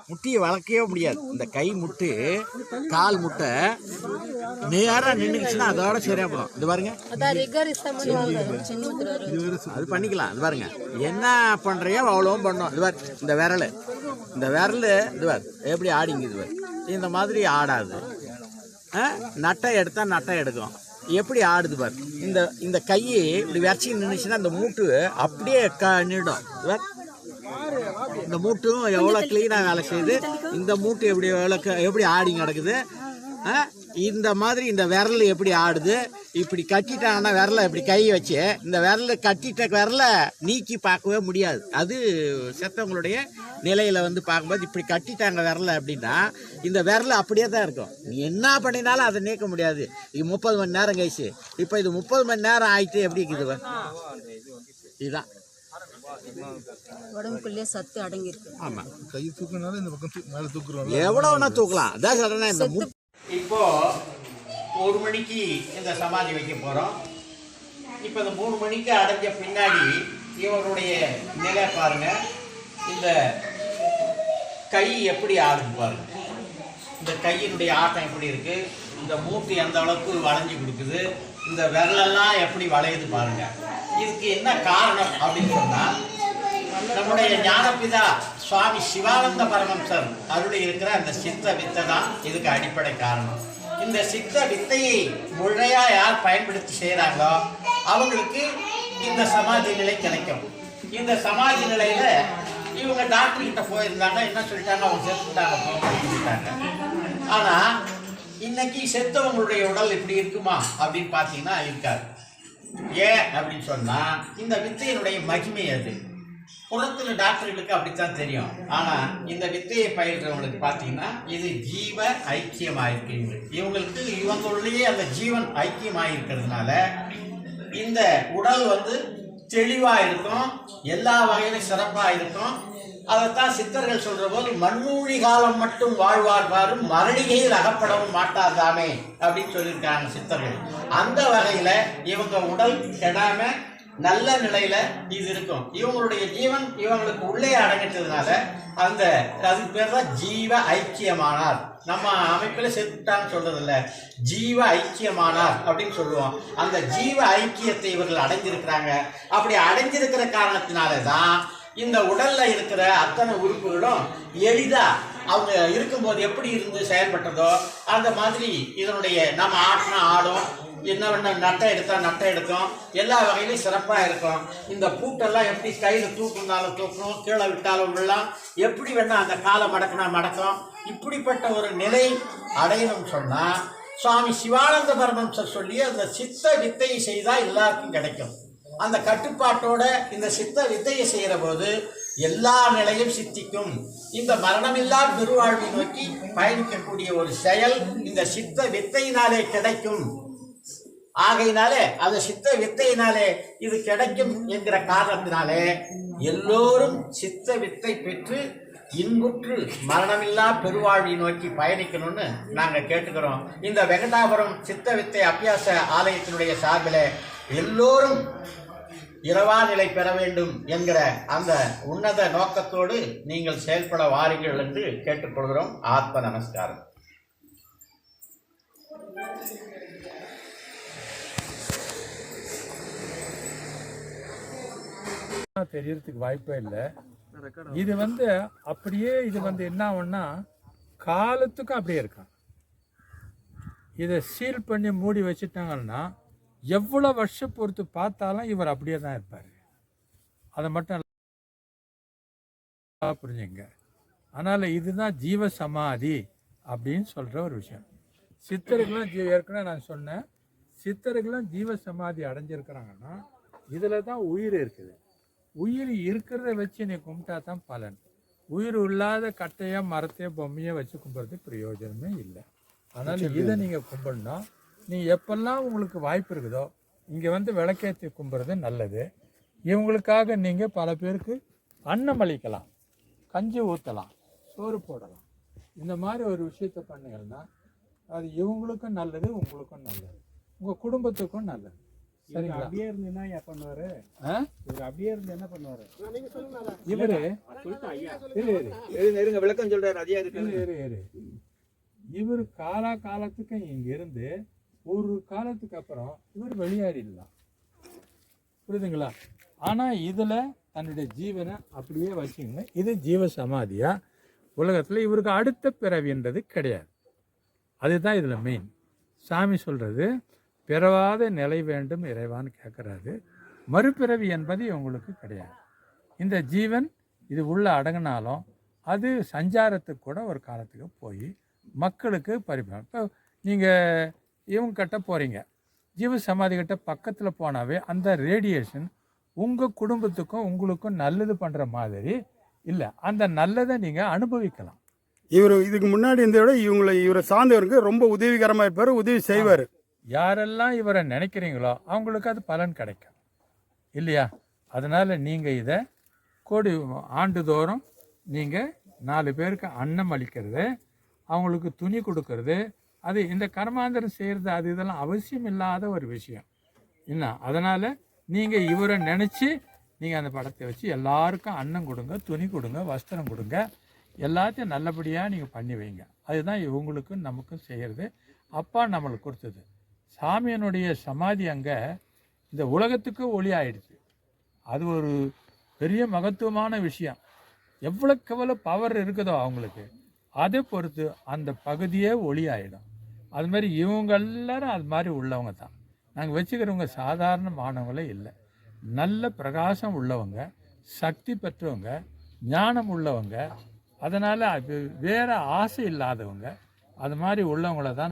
முட்டியை வளர்க்கவே முடியாது. இந்த கை முட்டு கால் முட்டை நேராக நின்றுச்சுன்னா அதோட சரியா போதும். இது பாருங்க, அது பண்ணிக்கலாம். இது பாருங்க, என்ன பண்றியோ அவ்வளவும் பண்ணோம். இது பாரு, இந்த விரல் இது பாரு எப்படி ஆடிங்க. இது பாரு, இந்த மாதிரி ஆடாது. நட்டை எடுத்தா நட்டை எடுக்கும். எப்படி ஆடுது பாரு. இந்த கையை இப்படி வரைச்சி நின்றுச்சுன்னா இந்த மூட்டு அப்படியே நின்றுடும். இந்த மூட்டும் எவ்வளோ கிளீனாக வேலை செய்யுது. இந்த மூட்டு எப்படி ஆடி கிடக்குது. இந்த மாதிரி இந்த விரல் எப்படி ஆடுது. இப்படி கட்டிட்டாங்கன்னா விரலை இப்படி கை வச்சு இந்த விரல கட்டிட்ட விரலை நீக்கி பார்க்கவே முடியாது. அது செத்தவங்களுடைய நிலையில் வந்து பார்க்கும்போது இப்படி கட்டிட்டாங்க விரலை அப்படின்னா இந்த விரல் அப்படியே தான் இருக்கும். நீ என்ன பண்ணினாலும் அதை நீக்க முடியாது. இது 30 மணி நேரம் கழிச்சு. இப்போ இது 30 மணி நேரம் ஆயிட்டு எப்படி இருக்குது. இதுதான் உடம்புக்குள்ளே சத்து அடங்கி இருக்கு. ஆமா, கை தூக்கினாலும் இந்த பக்கம் மேலே தூக்குறோம். எவ்வளவுனா தூக்கலாம். அதான் சொல்றேன். இந்த இப்போ 1 மணிக்கு இந்த சமாதி வைக்க போறோம். இப்போ இந்த 3 மணிக்கு அடைஞ்ச பின்னாடி இவருடைய நிலை பாருங்க. இந்த கை எப்படி ஆடுது பாருங்க. இந்த கையினுடைய ஆட்டம் எப்படி இருக்கு. இந்த மூட்டு எந்த அளவுக்கு வளைஞ்சு கொடுக்குது. இந்த விரலெல்லாம் எப்படி வளையுது பாருங்க. இதுக்கு என்ன காரணம் அப்படின்னு சொன்னா நம்முடைய ஞானபிதா சுவாமி சிவானந்த பரமஹம்சர் அருளி இருக்கிற அந்த சித்த வித்தை தான் இதுக்கு அடிப்படை காரணம். இந்த சித்த வித்தையை முறையா யார் பயன்படுத்தி செய்யறாங்களோ அவங்களுக்கு இந்த சமாதி நிலை கிடைக்கும். இந்த சமாதி நிலையில இவங்க டாக்டர் கிட்ட போயிருந்தாங்க. என்ன சொல்லிட்டாங்க, அவங்க செத்துட்டாங்க. ஆனா இன்னைக்கு செத்தவங்களுடைய உடல் இப்படி இருக்குமா அப்படின்னு பார்த்தீங்கன்னா இருக்காது. ஏன் அப்படின்னு சொன்னா இந்த வித்தையினுடைய மகிமை அது. புறத்துல டாக்டர்களுக்கு அப்படித்தான் தெரியும். ஆனா இந்த வித்தையை பயின்றவங்களுக்கு பார்த்தீங்கன்னா இது ஜீவ ஐக்கியமாயிருக்கு. இவங்களுக்கு இவங்களுடைய அந்த ஜீவன் ஐக்கியமாயிருக்கிறதுனால இந்த உடல் வந்து தெளிவா இருக்கும், எல்லா வகையிலும் சிறப்பா இருக்கும். அதைத்தான் சித்தர்கள் சொல்ற போது மண்ணூழி காலம் மட்டும் வாழ்வார் மரணிகையில் அகப்படவும் மாட்டாதாமே அப்படின்னு சொல்லியிருக்காங்க சித்தர்கள். அந்த வகையில இவங்க உடல் கெடாம நல்ல நிலையில இது இருக்கும். இவங்களுடைய ஜீவன் இவங்களுக்கு உள்ளே அடங்கிட்டதுனால அந்த அதுக்கு பேர் தான் ஜீவ ஐக்கியமானார். நம்ம அமைப்பில் செத்துட்டான்னு சொல்றது இல்லை, ஜீவ ஐக்கியமானார் அப்படின்னு சொல்லுவோம். அந்த ஜீவ ஐக்கியத்தை இவர்கள் அடைஞ்சிருக்கிறாங்க. அப்படி அடைஞ்சிருக்கிற காரணத்தினால தான் இந்த உடல்ல இருக்கிற அத்தனை உறுப்புகளும் எளிதா அவங்க இருக்கும்போது எப்படி இருந்து செயல்பட்டதோ அந்த மாதிரி இதனுடைய நம்ம ஆட்டினா ஆடும், என்ன வேணா நட்டை எடுத்தா நட்டை எடுக்கும், எல்லா வகையிலும் சிறப்பாக இருக்கும். இந்த பூட்டெல்லாம் எப்படி கையில் தூக்குனாலும் தூக்கும், கீழே விட்டாலும் விடலாம், எப்படி வேணா அந்த காலை மடக்குனா மடக்கும். இப்படிப்பட்ட ஒரு நிலை அடையணும்னு சொன்னால் சுவாமி சிவானந்த பரமஹம்சர் சொல்லி அந்த சித்த வித்தையை செய்தால் எல்லாருக்கும் கிடைக்கும். அந்த கட்டுப்பாட்டோட இந்த சித்த வித்தையை செய்கிற போது எல்லா நிலையும் சித்திக்கும். இந்த மரணமில்லா பெருவாழ்வை நோக்கி பயணிக்கக்கூடிய ஒரு செயல் இந்த சித்த வித்தையினாலே கிடைக்கும். ஆகையினாலே அந்த சித்த வித்தையினாலே இது கிடைக்கும் என்கிற காரணத்தினாலே எல்லோரும் சித்த வித்தை பெற்று இன்புற்று மரணமில்லா பெருவாழ்வை நோக்கி பயணிக்கணும்னு நாங்கள் கேட்டுக்கிறோம். இந்த வெங்கடாபுரம் சித்த வித்தை அபியாச ஆலயத்தினுடைய சார்பில் எல்லோரும் இரவா நிலை பெற வேண்டும் என்கிற அந்த உன்னத நோக்கத்தோடு நீங்கள் செயல்பட வாருங்கள் என்று கேட்டுக்கொள்கிறோம். ஆத்ம நமஸ்காரம். தெரியறதுக்கு வாய்ப்பே இல்லை. இது அப்படியே இது என்ன ஆகும்னா காலத்துக்கும் அப்படியே இருக்கான். இதை சீல் பண்ணி மூடி வச்சுட்டாங்கன்னா எவ்வளோ வருஷம் பொறுத்து பார்த்தாலும் இவர் அப்படியே தான் இருப்பார். அதை மட்டும் புரிஞ்சுங்க. அதனால் இதுதான் ஜீவ சமாதி அப்படின்னு சொல்கிற ஒரு விஷயம். சித்தர்களும் ஏற்கனவே நான் சொன்னேன், சித்தர்களும் ஜீவ சமாதி அடைஞ்சிருக்கிறாங்கன்னா இதில் தான் உயிர் இருக்குது. உயிர் இருக்கிறத வச்சு நீ கும்பிட்டா தான் பலன். உயிர் இல்லாத கட்டையோ மரத்தையோ பொம்மையோ வச்சு கும்பிட்றது பிரயோஜனமே இல்லை. அதனால் இதை நீங்கள் கும்பிடணும். நீ எப்பெல்லாம் உங்களுக்கு வாய்ப்பு இருக்குதோ இங்கே விளக்கேற்றி கும்பிட்றது நல்லது. இவங்களுக்காக நீங்கள் பல பேருக்கு அன்னம் அளிக்கலாம், கஞ்சி ஊற்றலாம், சோறு போடலாம். இந்த மாதிரி ஒரு விஷயத்தை பண்ணீங்கன்னா அது இவங்களுக்கும் நல்லது, உங்களுக்கும் நல்லது, உங்கள் குடும்பத்துக்கும் நல்லது. சரிங்களா? அப்படியே இருந்து என்ன பண்ணுவாரு? ஆ? இவர் அப்படியே இருந்து என்ன பண்ணுவாரு? இவரு இருங்க விளக்கம் சொல்றாரு அதே இரு. இவர் காலத்துக்கு இங்க இருந்து ஒரு காலத்துக்கு அப்புறம் இவர் வெளியேறிடலாம், புரியுதுங்களா? ஆனா இதுல தன்னுடைய ஜீவனை அப்படியே வச்சுங்க. இது ஜீவ சமாதியா? உலகத்துல இவருக்கு அடுத்த பிறவின்றது கிடையாது. அதுதான் இதுல மெயின். சாமி சொல்றது பிறவாத நிலை வேண்டும் இறைவான்னு கேட்கறாரு. மறுபிறவி என்பது இவங்களுக்கு கிடையாது. இந்த ஜீவன் இது உள்ள அடங்கினாலும் அது சஞ்சாரத்துக்கு கூட ஒரு காலத்துக்கு போய் மக்களுக்கு பரிமாறும். இப்போ நீங்கள் இவங்க கிட்ட போகிறீங்க, ஜீவ சமாதி கிட்ட பக்கத்தில் போனாவே அந்த ரேடியேஷன் உங்கள் குடும்பத்துக்கும் உங்களுக்கும் நல்லது பண்ணுற மாதிரி இல்லை, அந்த நல்லதை நீங்கள் அனுபவிக்கலாம். இவர் இதுக்கு முன்னாடி இருந்த விட இவரை சார்ந்தவருக்கு ரொம்ப உதவிகரமாக இருப்பார், உதவி செய்வார். யாரெல்லாம் இவரை நினைக்கிறீங்களோ அவங்களுக்கு அது பலன் கிடைக்கும் இல்லையா? அதனால் நீங்கள் இதை ஆண்டுதோறும் நீங்கள் 4 பேருக்கு அன்னம் அளிக்கிறது, அவங்களுக்கு துணி கொடுக்கறது, அது இந்த கர்மாந்திரம் செய்கிறது, அது இதெல்லாம் அவசியம் இல்லாத ஒரு விஷயம் என்ன. அதனால் நீங்கள் இவரை நினச்சி நீங்கள் அந்த படத்தை வச்சு எல்லாருக்கும் அன்னம் கொடுங்க, துணி கொடுங்க, வஸ்திரம் கொடுங்க, எல்லாத்தையும் நல்லபடியாக நீங்கள் பண்ணி வைங்க. அதுதான் இவங்களுக்கும் நமக்கும் செய்கிறது. அப்பா நம்மளுக்கு கொடுத்தது. சாமியனுடைய சமாதி அங்கே இந்த உலகத்துக்கு ஒளி ஆயிடுச்சு. அது ஒரு பெரிய மகத்துவமான விஷயம். எவ்வளோக்கு எவ்வளோ பவர் இருக்குதோ அவங்களுக்கு அதை பொறுத்து அந்த பகுதியே ஒளி ஆகிடும். அது மாதிரி இவங்க எல்லாரும் அது மாதிரி உள்ளவங்க தான். நாங்கள் வச்சுக்கிறவங்க சாதாரணமானவங்களே இல்லை, நல்ல பிரகாசம் உள்ளவங்க, சக்தி பெற்றவங்க, ஞானம் உள்ளவங்க, அதனால் அது வேறு ஆசை இல்லாதவங்க, அது மாதிரி உள்ளவங்கள தான்